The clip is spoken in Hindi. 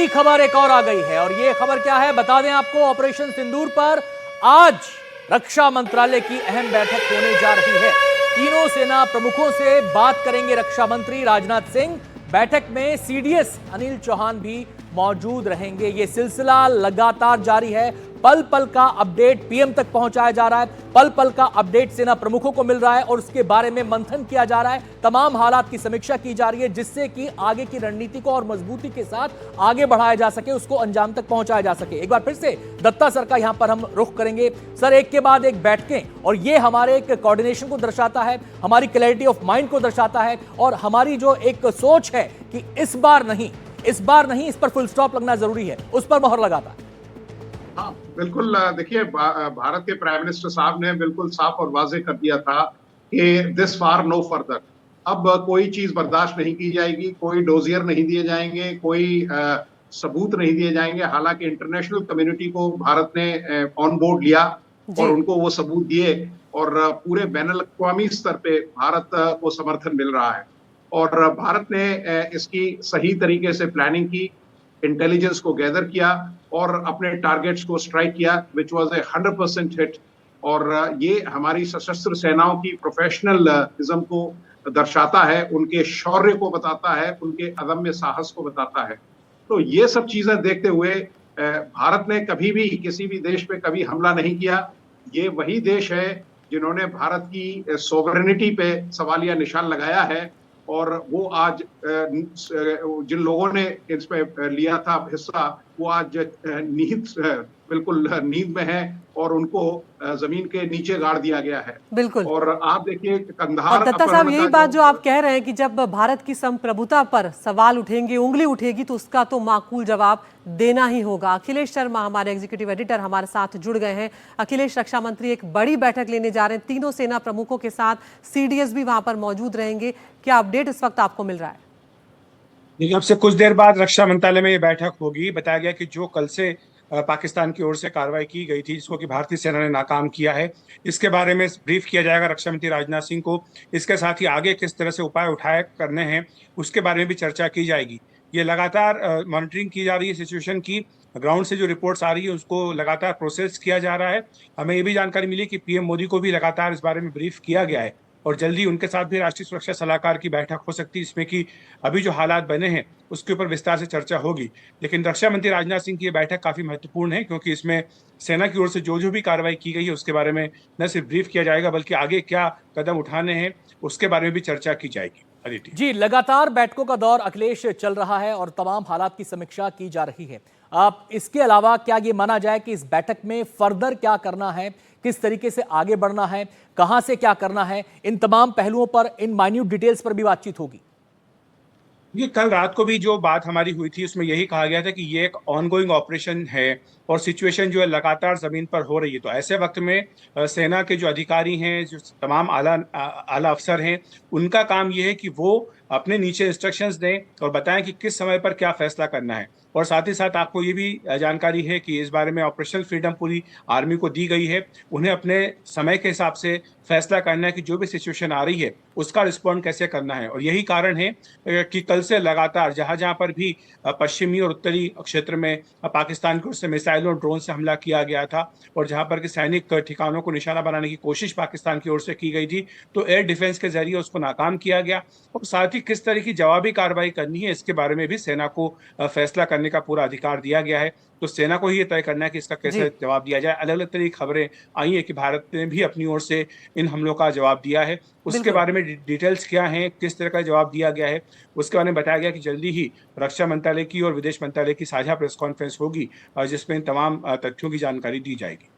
बड़ी खबर एक और आ गई है और ये खबर क्या है बता दें आपको। ऑपरेशन सिंदूर पर आज रक्षा मंत्रालय की अहम बैठक होने जा रही है। तीनों सेना प्रमुखों से बात करेंगे रक्षा मंत्री राजनाथ सिंह। बैठक में सीडीएस अनिल चौहान भी मौजूद रहेंगे। ये सिलसिला लगातार जारी है। पल पल का अपडेट पीएम तक पहुंचाया जा रहा है, पल पल का अपडेट सेना प्रमुखों को मिल रहा है और उसके बारे में मंथन किया जा रहा है। तमाम हालात की समीक्षा की जा रही है जिससे कि आगे की रणनीति को और मजबूती के साथ आगे बढ़ाया जा सके, उसको अंजाम तक पहुंचाया जा सके। एक बार फिर से दत्ता सर का यहां पर हम रुख करेंगे। सर, एक के बाद एक बैठकें और ये हमारे एक कोऑर्डिनेशन को दर्शाता है, हमारी क्लैरिटी ऑफ माइंड को दर्शाता है और हमारी जो एक सोच है कि इस बार नहीं, इस पर फुल स्टॉप लगना जरूरी है, उस पर मोहर लगाता है। हाँ बिल्कुल। देखिए, भारत के प्राइम मिनिस्टर साहब ने बिल्कुल साफ और वाजे कर दिया था कि दिस फार नो फर्दर। अब कोई चीज बर्दाश्त नहीं की जाएगी, कोई डोजियर नहीं दिए जाएंगे, कोई सबूत नहीं दिए जाएंगे। हालांकि इंटरनेशनल कम्युनिटी को भारत ने ऑन बोर्ड लिया और उनको वो सबूत दिए और पूरे बैनुल अक़वामी स्तर पे भारत को समर्थन मिल रहा है और भारत ने इसकी सही तरीके से प्लानिंग की, इंटेलिजेंस को गैदर किया और अपने टारगेट्स को स्ट्राइक किया, विच वाज ए 100% हिट। और ये हमारी सशस्त्र सेनाओं की प्रोफेशनलिज्म को दर्शाता है, उनके शौर्य को बताता है, उनके अदम्य साहस को बताता है। तो ये सब चीजें देखते हुए भारत ने कभी भी किसी भी देश पे कभी हमला नहीं किया। ये वही देश है जिन्होंने भारत की सोवरेनिटी पे सवालिया निशान लगाया है और वो आज जिन लोगों ने इस पे लिया था हिस्सा, वो आज बिल्कुल नींद में है और उनको जमीन के नीचे गाड़ दिया गया है। बिल्कुल। और आप देखिए कंधार। और दत्ता साहब, यही बात जो आप कह रहे हैं कि जब भारत की संप्रभुता पर सवाल उठेंगे, उंगली उठेगी, तो उसका तो माकूल जवाब देना ही होगा। अखिलेश शर्मा हमारे एग्जीक्यूटिव एडिटर हमारे साथ जुड़ गए हैं। अखिलेश, रक्षा मंत्री एक बड़ी बैठक लेने जा रहे हैं, तीनों सेना प्रमुखों के साथ, सीडीएस भी वहां पर मौजूद रहेंगे। क्या अपडेट इस वक्त आपको मिल रहा है? देखिए, अब से कुछ देर बाद रक्षा मंत्रालय में ये बैठक होगी। बताया गया कि जो कल से पाकिस्तान की ओर से कार्रवाई की गई थी, जिसको कि भारतीय सेना ने नाकाम किया है, इसके बारे में ब्रीफ किया जाएगा रक्षा मंत्री राजनाथ सिंह को। इसके साथ ही आगे किस तरह से उपाय उठाए करने हैं उसके बारे में भी चर्चा की जाएगी। ये लगातार मॉनिटरिंग की जा रही है सिचुएशन की। ग्राउंड से जो रिपोर्ट्स आ रही है उसको लगातार प्रोसेस किया जा रहा है। हमें ये भी जानकारी मिली कि पीएम मोदी को भी लगातार इस बारे में ब्रीफ किया गया है और जल्दी उनके साथ भी राष्ट्रीय सुरक्षा सलाहकार की बैठक हो सकती है, इसमें कि अभी जो हालात बने हैं उसके ऊपर विस्तार से चर्चा होगी। लेकिन रक्षा मंत्री राजनाथ सिंह की ये बैठक काफी महत्वपूर्ण है क्योंकि इसमें सेना की ओर से जो भी कार्रवाई की गई है उसके बारे में न सिर्फ ब्रीफ किया जाएगा बल्कि आगे क्या कदम उठाने हैं उसके बारे में भी चर्चा की जाएगी। जी, लगातार बैठकों का दौर अखिलेश चल रहा है और तमाम हालात की समीक्षा की जा रही है। आप इसके अलावा क्या ये माना जाए कि इस बैठक में फर्दर क्या करना है, किस तरीके से आगे बढ़ना है, कहां से क्या करना है, इन तमाम पहलुओं पर, इन माइन्यूट डिटेल्स पर भी बातचीत होगी? ये कल रात को भी जो बात हमारी हुई थी उसमें यही कहा गया था कि ये एक ऑनगोइंग ऑपरेशन है और सिचुएशन जो है लगातार जमीन पर हो रही है। तो ऐसे वक्त में सेना के जो अधिकारी हैं, जो तमाम आला अफसर हैं, उनका काम ये है कि वो अपने नीचे इंस्ट्रक्शंस दें और बताएं कि किस समय पर क्या फैसला करना है। और साथ ही साथ आपको ये भी जानकारी है कि इस बारे में ऑपरेशनल फ्रीडम पूरी आर्मी को दी गई है। उन्हें अपने समय के हिसाब से फैसला करना है कि जो भी सिचुएशन आ रही है उसका रिस्पॉन्ड कैसे करना है। और यही कारण है कि कल से लगातार जहां जहां पर भी पश्चिमी और उत्तरी क्षेत्र में पाकिस्तान की ओर से मिसाइलों और ड्रोन से हमला किया गया था और जहां पर कि सैनिक ठिकानों को निशाना बनाने की कोशिश पाकिस्तान की ओर से की गई थी, तो एयर डिफेंस के जरिए उसको नाकाम किया गया। और साथ ही किस तरह की जवाबी कार्रवाई करनी है इसके बारे में भी सेना को फैसला करने का पूरा अधिकार दिया गया है। तो सेना को ही ये तय करना है कि इसका कैसे जवाब दिया जाए। अलग अलग तरह की खबरें आई है कि भारत ने भी अपनी ओर से इन हमलों का जवाब दिया है। उसके बारे में डिटेल्स क्या हैं, किस तरह का जवाब दिया गया है, उसके बारे में बताया गया कि जल्दी ही रक्षा मंत्रालय की और विदेश मंत्रालय की साझा प्रेस कॉन्फ्रेंस होगी जिसमें इन तमाम तथ्यों की जानकारी दी जाएगी।